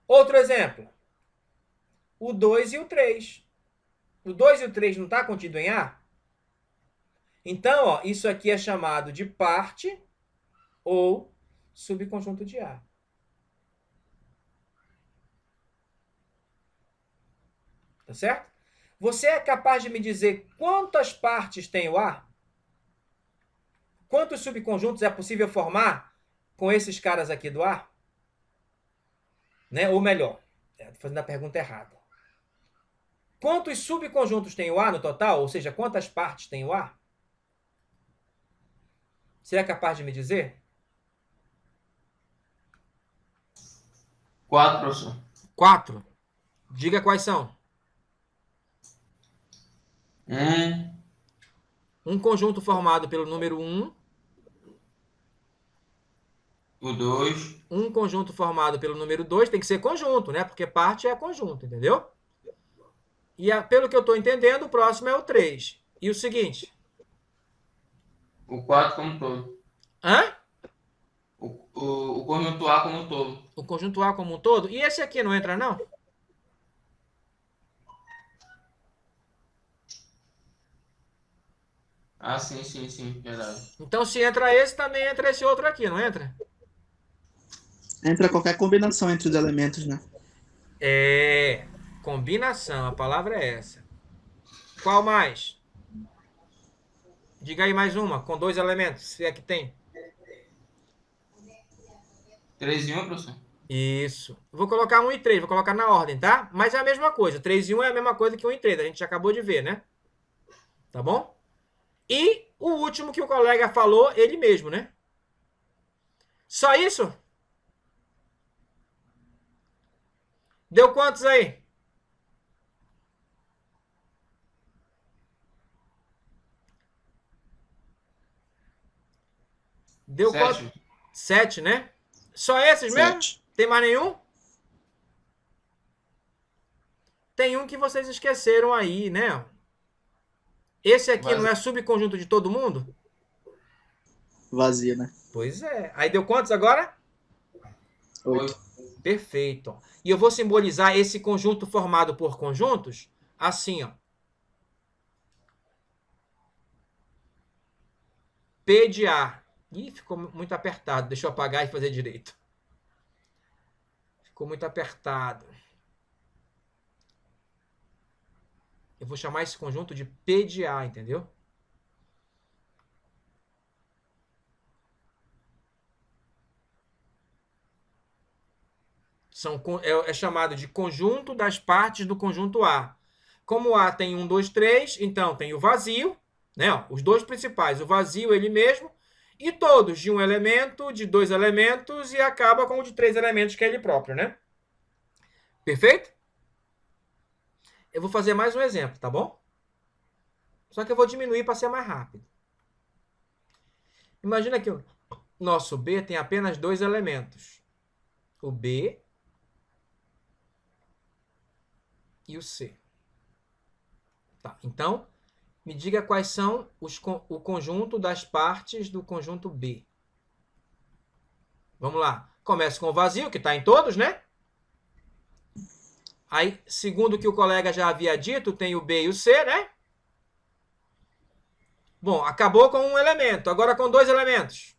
Outro exemplo. O 2 e o 3. O 2 e o 3 não está contido em A? Então, ó, isso aqui é chamado de parte ou subconjunto de A. Tá certo? Você é capaz de me dizer quantas partes tem o A? Quantos subconjuntos é possível formar com esses caras aqui do A? Né? Ou melhor, estou fazendo a pergunta errada. Quantos subconjuntos tem o A no total? Ou seja, quantas partes tem o A? Você é capaz de me dizer? 4, professor. 4. Diga quais são. Um conjunto formado pelo número 1. O 2. Um conjunto formado pelo número 2 tem que ser conjunto, né? Porque parte é conjunto, entendeu? E pelo que eu estou entendendo, o próximo é o 3. E o seguinte? O 4 como um todo. Hã? O conjunto A como um todo. O conjunto A como um todo? E esse aqui não entra, não? Ah, sim, verdade. Então, se entra esse, também entra esse outro aqui, não entra? Entra qualquer combinação entre os elementos, né? É. Combinação, a palavra é essa. Qual mais? Diga aí mais uma, com 2 elementos, se é que tem. 3 e 1, professor? Isso. Vou colocar 1 e 3, vou colocar na ordem, tá? Mas é a mesma coisa. 3 e 1 é a mesma coisa que 1 e 3, a gente já acabou de ver, né? Tá bom? E o último que o colega falou, ele mesmo, né? Só isso? Deu quantos aí? Deu 7. quantos? 7, né? Só esses mesmo? 7. Tem mais nenhum? Tem um que vocês esqueceram aí, né? Esse aqui não é subconjunto de todo mundo? Vazia, né? Pois é. Aí deu quantos agora? 8. Perfeito. E eu vou simbolizar esse conjunto formado por conjuntos assim, ó. P de A. Ih, ficou muito apertado. Deixa eu apagar e fazer direito. Ficou muito apertado. Eu vou chamar esse conjunto de P de A, entendeu? É chamado de conjunto das partes do conjunto A. Como A tem 1, 2, 3, então tem o vazio, né? Ó, os dois principais, o vazio ele mesmo, e todos de um elemento, de 2 elementos, e acaba com o de 3 elementos, que é ele próprio, né? Perfeito? Eu vou fazer mais um exemplo, tá bom? Só que eu vou diminuir para ser mais rápido. Imagina que o nosso B tem apenas 2 elementos. O B e o C. Tá, então, me diga quais são o conjunto das partes do conjunto B. Vamos lá. Começa com o vazio, que está em todos, né? Aí, segundo o que o colega já havia dito, tem o B e o C, né? Bom, acabou com um elemento. Agora com 2 elementos.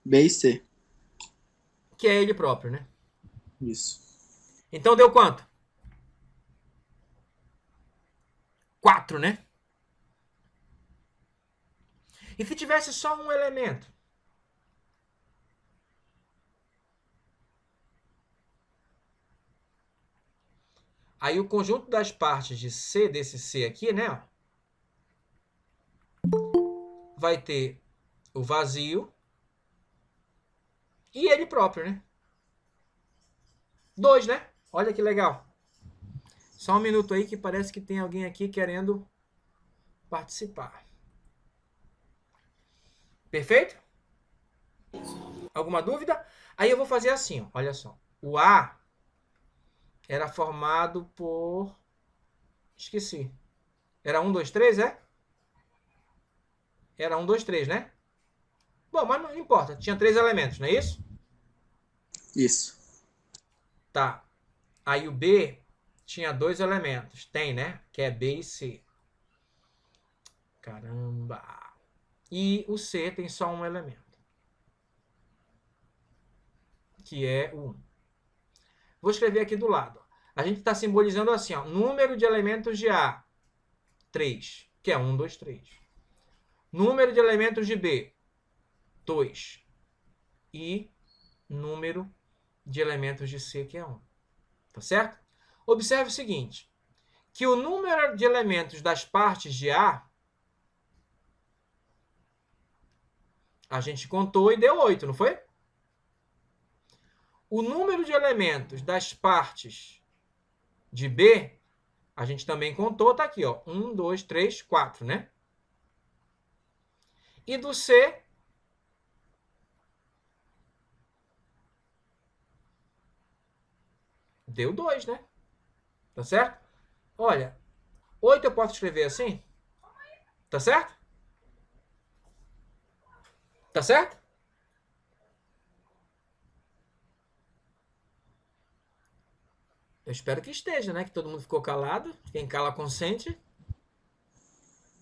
B e C. Que é ele próprio, né? Isso. Então deu quanto? 4, né? E se tivesse só um elemento? Aí o conjunto das partes de C, desse C aqui, né? Vai ter o vazio e ele próprio, né? 2, né? Olha que legal. Só um minuto aí que parece que tem alguém aqui querendo participar. Perfeito? Alguma dúvida? Aí eu vou fazer assim, ó, olha só. O A era formado por... Esqueci. Era 1, 2, 3, é? Era 1, 2, 3, né? Bom, mas não importa. Tinha 3 elementos, não é isso? Isso. Tá. Aí o B tinha 2 elementos. Tem, né? Que é B e C. Caramba. E o C tem só um elemento. Que é o 1. Vou escrever aqui do lado. A gente está simbolizando assim, ó, número de elementos de A, 3, que é 1, 2, 3. Número de elementos de B, 2. E número de elementos de C, que é 1. Tá certo? Observe o seguinte, que o número de elementos das partes de A, a gente contou e deu 8, não foi? O número de elementos das partes de B, a gente também contou, tá aqui, ó. 1, 2, 3, 4, né? E do C, deu 2, né? Tá certo? Olha, 8 eu posso escrever assim? Tá certo? Tá certo? Eu espero que esteja, né? Que todo mundo ficou calado. Quem cala consente.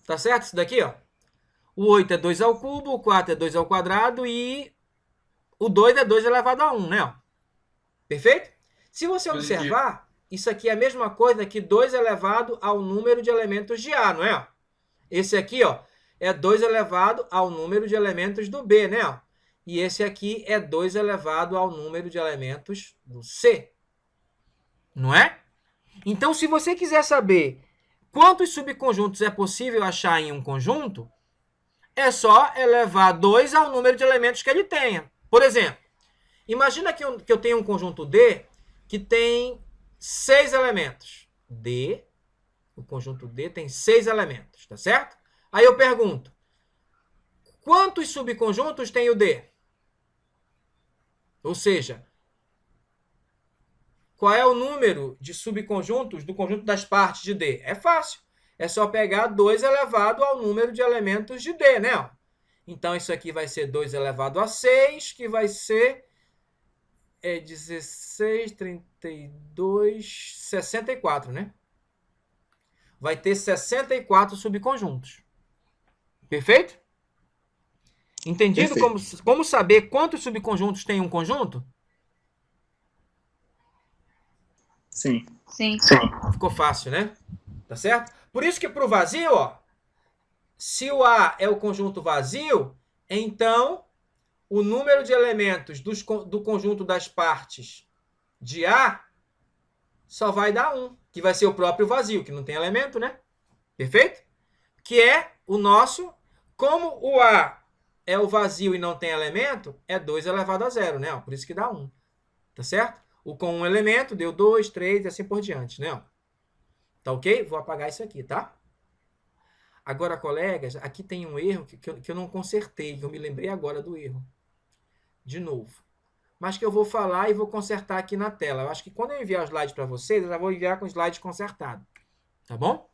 Tá certo isso daqui, ó? O 8 é 2 ao cubo, o 4 é 2 ao quadrado e o 2 é 2 elevado a 1, né? Ó? Perfeito? Se você observar, isso aqui é a mesma coisa que 2 elevado ao número de elementos de A, não é? Esse aqui, ó, é 2 elevado ao número de elementos do B, né? Ó? E esse aqui é 2 elevado ao número de elementos do C. Não é? Então, se você quiser saber quantos subconjuntos é possível achar em um conjunto, é só elevar 2 ao número de elementos que ele tenha. Por exemplo, imagina que eu tenho um conjunto D que tem 6 elementos. D, o conjunto D tem 6 elementos, tá certo? Aí eu pergunto, quantos subconjuntos tem o D? Ou seja, qual é o número de subconjuntos do conjunto das partes de D? É fácil. É só pegar 2 elevado ao número de elementos de D, né? Então, isso aqui vai ser 2 elevado a 6, que vai ser 16, 32, 64, né? Vai ter 64 subconjuntos. Perfeito? Entendido? Como saber quantos subconjuntos tem um conjunto? Sim. Sim. Ficou fácil, né? Tá certo? Por isso que para o vazio, ó, se o A é o conjunto vazio, então o número de elementos do conjunto das partes de A só vai dar 1, que vai ser o próprio vazio, que não tem elemento, né? Perfeito? Que é o nosso, como o A é o vazio e não tem elemento, é 2 elevado a 0, né? Por isso que dá 1. Tá certo? O com um elemento deu 2, 3 e assim por diante, né? Tá ok? Vou apagar isso aqui, tá? Agora, colegas, aqui tem um erro que eu não consertei, que eu me lembrei agora do erro. De novo. Mas que eu vou falar e vou consertar aqui na tela. Eu acho que quando eu enviar o slide para vocês, eu já vou enviar com o slide consertado. Tá bom?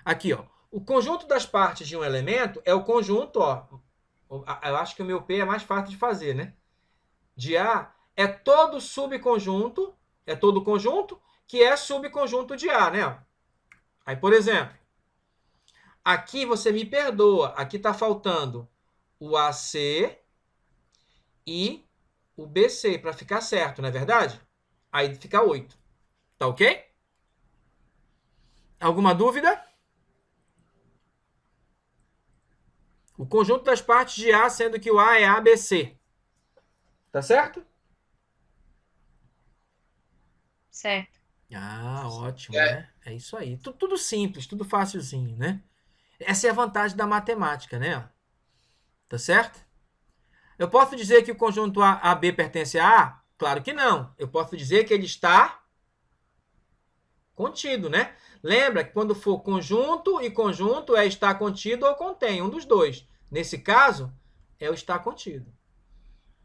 Aqui, ó. O conjunto das partes de um elemento é o conjunto, ó. Eu acho que o meu P é mais fácil de fazer, né? De A é todo subconjunto, é todo conjunto que é subconjunto de A, né? Aí, por exemplo, aqui você me perdoa, aqui está faltando o AC e o BC para ficar certo, não é verdade? Aí fica 8. Tá ok? Alguma dúvida? O conjunto das partes de A, sendo que o A é ABC. Tá certo? Certo. Ah, ótimo, né? É isso aí. Tudo simples, tudo facilzinho, né? Essa é a vantagem da matemática, né? Tá certo? Eu posso dizer que o conjunto AB pertence a A? Claro que não. Eu posso dizer que ele está contido, né? Lembra que quando for conjunto e conjunto é estar contido ou contém, um dos dois. Nesse caso, é o estar contido.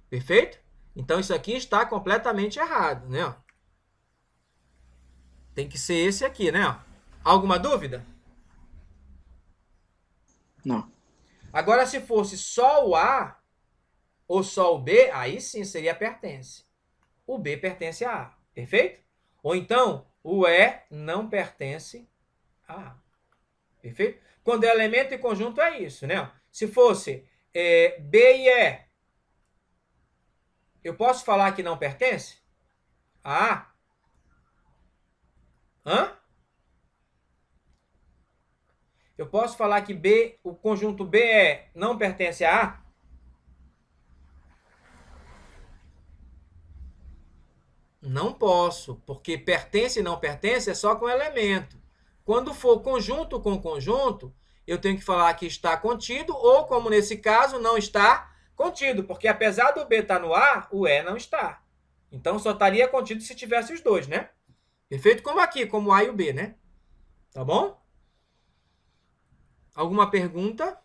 Perfeito? Então, isso aqui está completamente errado, né? Tem que ser esse aqui, né? Alguma dúvida? Não. Agora, se fosse só o A ou só o B, aí sim seria pertence. O B pertence a A, perfeito? Ou então, o E não pertence a A, perfeito? Quando é elemento e conjunto é isso, né? Se fosse B e E, eu posso falar que não pertence a A? Hã? Eu posso falar que B, o conjunto BE não pertence a A? Não posso, porque pertence e não pertence é só com elemento. Quando for conjunto com conjunto, eu tenho que falar que está contido, ou, como nesse caso, não está contido, porque apesar do B estar no A, o E não está. Então só estaria contido se tivesse os dois, né? Perfeito? Como aqui, como o A e o B, né? Tá bom? Alguma pergunta?